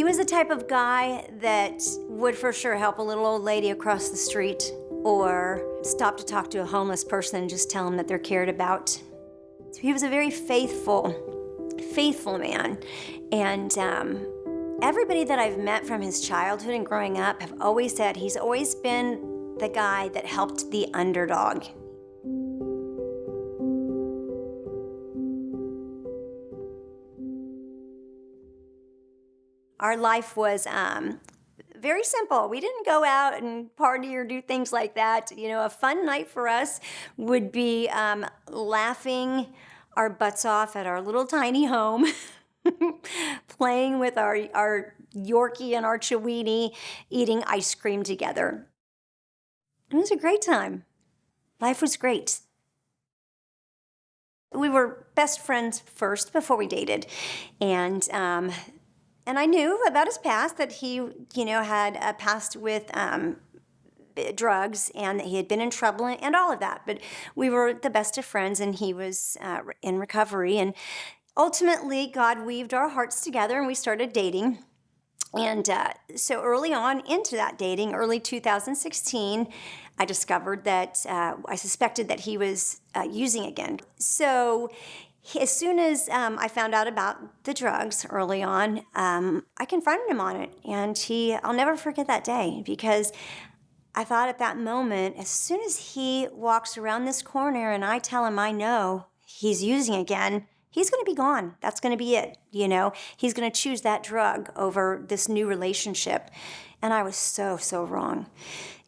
He was the type of guy that would for sure help a little old lady across the street or stop to talk to a homeless person and just tell them that they're cared about. So he was a very faithful man. And everybody that I've met from his childhood and growing up have always said he's always been the guy that helped the underdog. Our life was very simple. We didn't go out and party or do things like that. You know, a fun night for us would be laughing our butts off at our little tiny home, playing with our Yorkie and our Chiweenie, eating ice cream together. It was a great time. Life was great. We were best friends first before we dated, and I knew about his past, that he, had a past with drugs and that he had been in trouble and all of that. But we were the best of friends, and he was in recovery. And ultimately, God weaved our hearts together, and we started dating. And so early on into that dating, early 2016, I discovered that I suspected that he was using again. So as soon as I found out about the drugs early on, I confronted him on it. And I'll never forget that day, because I thought at that moment, as soon as he walks around this corner and I tell him I know he's using again, he's going to be gone. That's going to be it. He's going to choose that drug over this new relationship. And I was so, so wrong.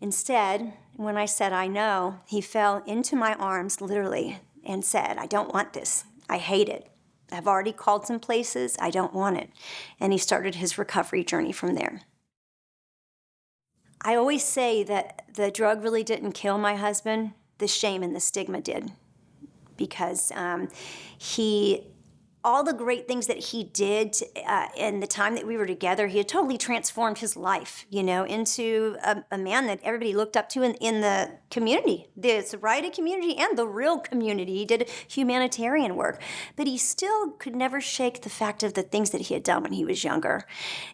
Instead, when I said I know, he fell into my arms literally and said, I don't want this. I hate it. I've already called some places. I don't want it. And he started his recovery journey from there. I always say that the drug really didn't kill my husband. The shame and the stigma did. Because all the great things that he did in the time that we were together, he had totally transformed his life, into a man that everybody looked up to in the community, the sobriety community and the real community. He did humanitarian work, but he still could never shake the fact of the things that he had done when he was younger.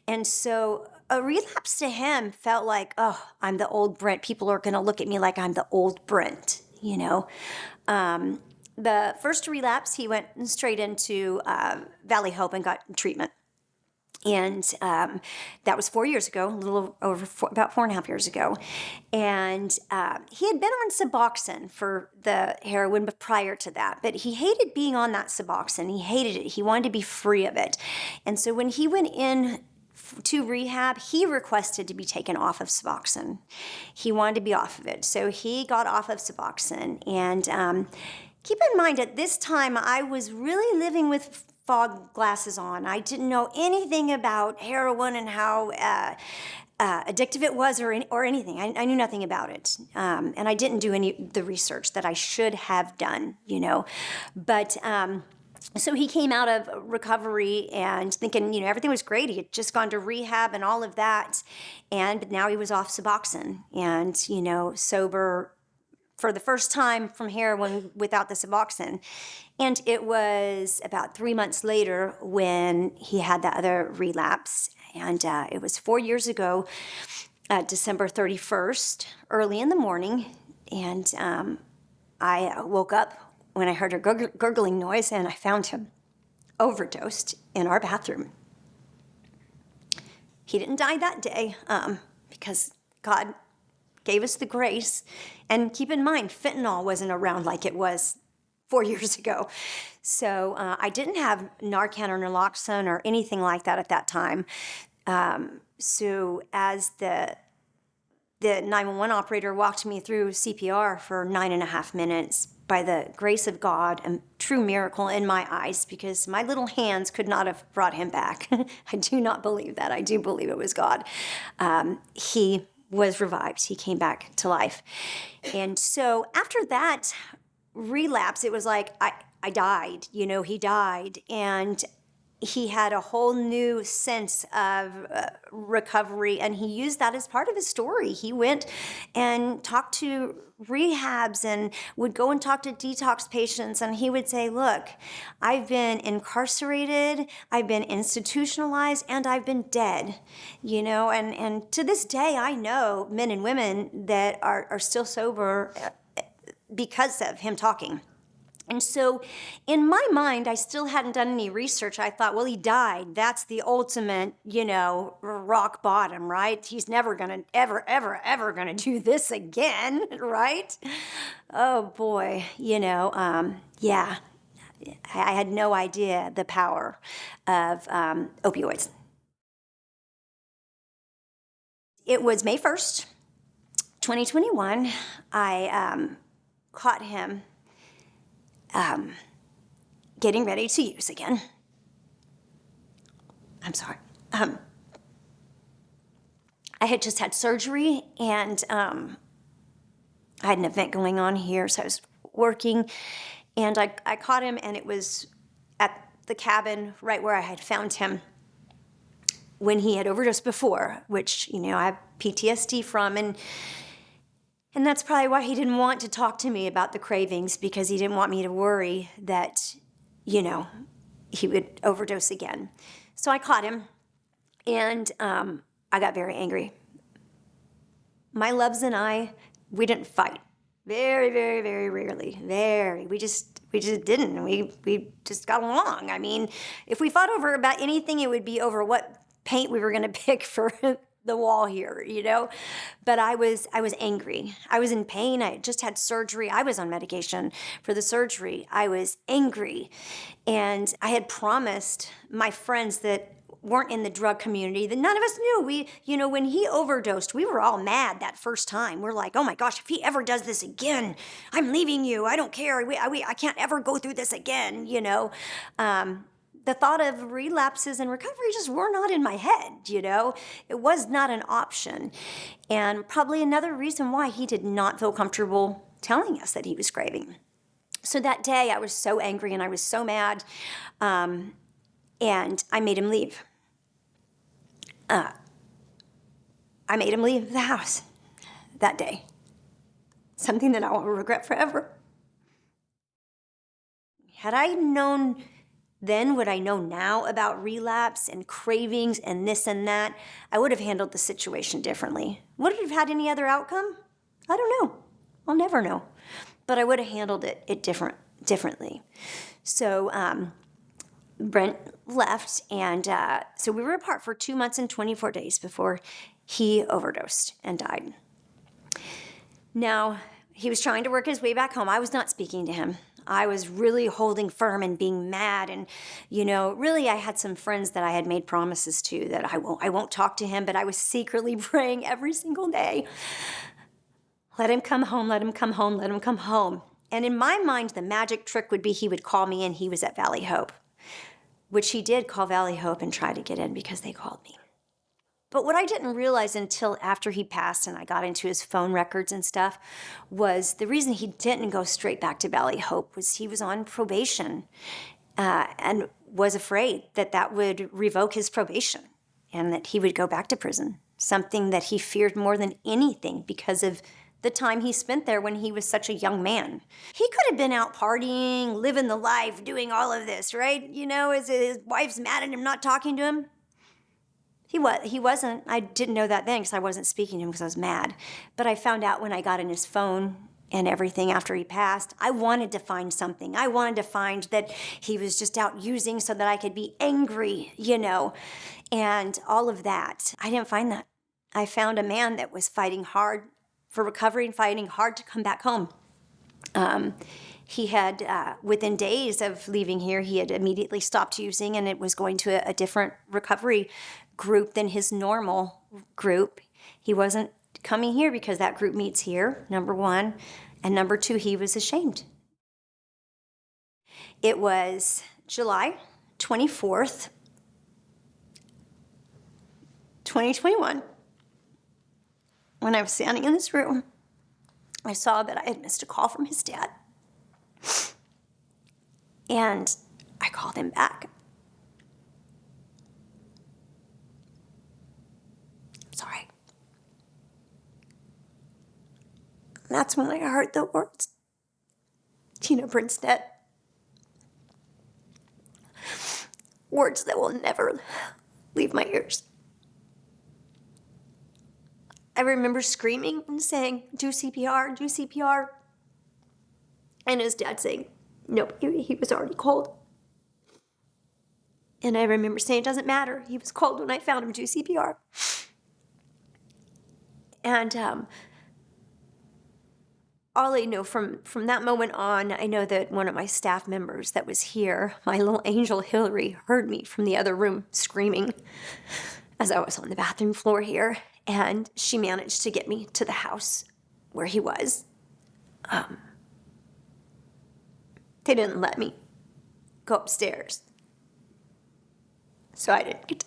And so a relapse to him felt like, oh, I'm the old Brent. People are going to look at me like I'm the old Brent, The first relapse, he went straight into Valley Hope and got treatment. And that was 4 years ago, a little over about 4.5 years ago. And he had been on Suboxone for the heroin prior to that, but he hated being on that Suboxone. He hated it. He wanted to be free of it. And so when he went in to rehab, he requested to be taken off of Suboxone. He wanted to be off of it. So he got off of Suboxone. And keep in mind, at this time, I was really living with fog glasses on. I didn't know anything about heroin and how addictive it was or anything. I knew nothing about it. And I didn't do the research that I should have done, But so he came out of recovery and thinking, everything was great. He had just gone to rehab and all of that. But now he was off Suboxone and, sober for the first time from heroin without the Suboxone. And it was about 3 months later when he had that other relapse. And it was 4 years ago, December 31st, early in the morning. And I woke up when I heard a gurgling noise, and I found him overdosed in our bathroom. He didn't die that day because God gave us the grace. And keep in mind, fentanyl wasn't around like it was 4 years ago. So I didn't have Narcan or Naloxone or anything like that at that time. So as the 911 operator walked me through CPR for 9.5 minutes, by the grace of God, a true miracle in my eyes, because my little hands could not have brought him back. I do not believe that. I do believe it was God. He was revived. He came back to life. And so after that relapse, it was like I died. He died. And he had a whole new sense of recovery, and he used that as part of his story. He went and talked to rehabs and would go and talk to detox patients, and he would say, look, I've been incarcerated, I've been institutionalized, and I've been dead, and to this day I know men and women that are still sober because of him talking. And so in my mind, I still hadn't done any research. I thought, well, he died. That's the ultimate, rock bottom, right? He's never going to, ever going to do this again, right? Oh, boy, yeah. I had no idea the power of opioids. It was May 1st, 2021. I caught him getting ready to use again. I'm sorry. I had just had surgery, and I had an event going on here, so I was working, and I caught him, and it was at the cabin right where I had found him when he had overdosed before, which, I have PTSD from, and that's probably why he didn't want to talk to me about the cravings, because he didn't want me to worry that, he would overdose again. So I caught him, and I got very angry. My loves and I, we didn't fight. Very, very, very rarely. Very. We just didn't. We just got along. I mean, if we fought over about anything, it would be over what paint we were going to pick for the wall here, But I was angry. I was in pain. I had just had surgery. I was on medication for the surgery. I was angry. And I had promised my friends that weren't in the drug community that none of us knew. When he overdosed, we were all mad that first time. We're like, oh my gosh, if he ever does this again, I'm leaving you. I don't care. I can't ever go through this again, The thought of relapses and recovery just were not in my head, It was not an option. And probably another reason why he did not feel comfortable telling us that he was craving. So that day I was so angry and I was so mad, and I made him leave. I made him leave the house that day. Something that I will regret forever. Had I known then what I know now about relapse and cravings and this and that, I would have handled the situation differently. Would it have had any other outcome? I don't know. I'll never know. But I would have handled it differently. So Brent left, and so we were apart for 2 months and 24 days before he overdosed and died. Now, he was trying to work his way back home. I was not speaking to him. I was really holding firm and being mad, and really I had some friends that I had made promises to that I won't talk to him, but I was secretly praying every single day. Let him come home, let him come home, let him come home. And in my mind, the magic trick would be he would call me and he was at Valley Hope, which he did call Valley Hope and try to get in because they called me. But what I didn't realize until after he passed and I got into his phone records and stuff was the reason he didn't go straight back to Valley Hope was he was on probation and was afraid that would revoke his probation and that he would go back to prison, something that he feared more than anything because of the time he spent there when he was such a young man. He could have been out partying, living the life, doing all of this, right? His wife's mad at him not talking to him. He wasn't. I didn't know that then because I wasn't speaking to him because I was mad. But I found out when I got in his phone and everything after he passed, I wanted to find something. I wanted to find that he was just out using so that I could be angry, and all of that. I didn't find that. I found a man that was fighting hard for recovery and fighting hard to come back home. He had, within days of leaving here, he had immediately stopped using, and it was going to a different recovery group than his normal group. He wasn't coming here because that group meets here, number one, and number two, he was ashamed. It was July 24th, 2021, when I was standing in this room. I saw that I had missed a call from his dad. And I called him back. It's all right. And that's when I heard the words, Brent's dead. Words that will never leave my ears. I remember screaming and saying, do CPR, do CPR. And his dad saying, nope, he was already cold. And I remember saying, it doesn't matter. He was cold when I found him, do CPR. And all I know from that moment on, I know that one of my staff members that was here, my little angel Hillary, heard me from the other room screaming as I was on the bathroom floor here. And she managed to get me to the house where he was. They didn't let me go upstairs. So I didn't get to.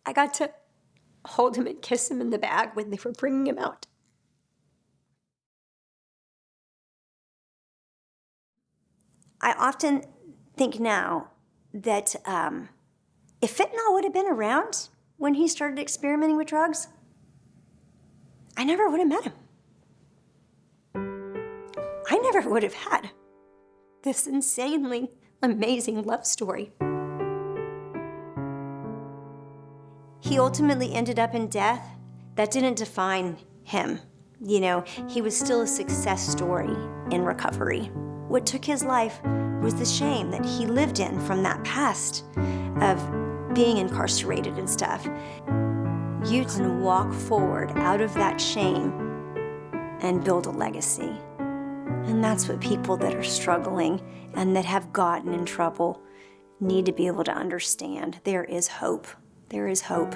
I got to hold him and kiss him in the bag when they were bringing him out. I often think now that if fentanyl would have been around when he started experimenting with drugs, I never would have met him. I never would have had this insanely amazing love story. He ultimately ended up in death. That didn't define him. He was still a success story in recovery. What took his life was the shame that he lived in from that past of being incarcerated and stuff. You can walk forward out of that shame and build a legacy. And that's what people that are struggling and that have gotten in trouble need to be able to understand. There is hope. There is hope.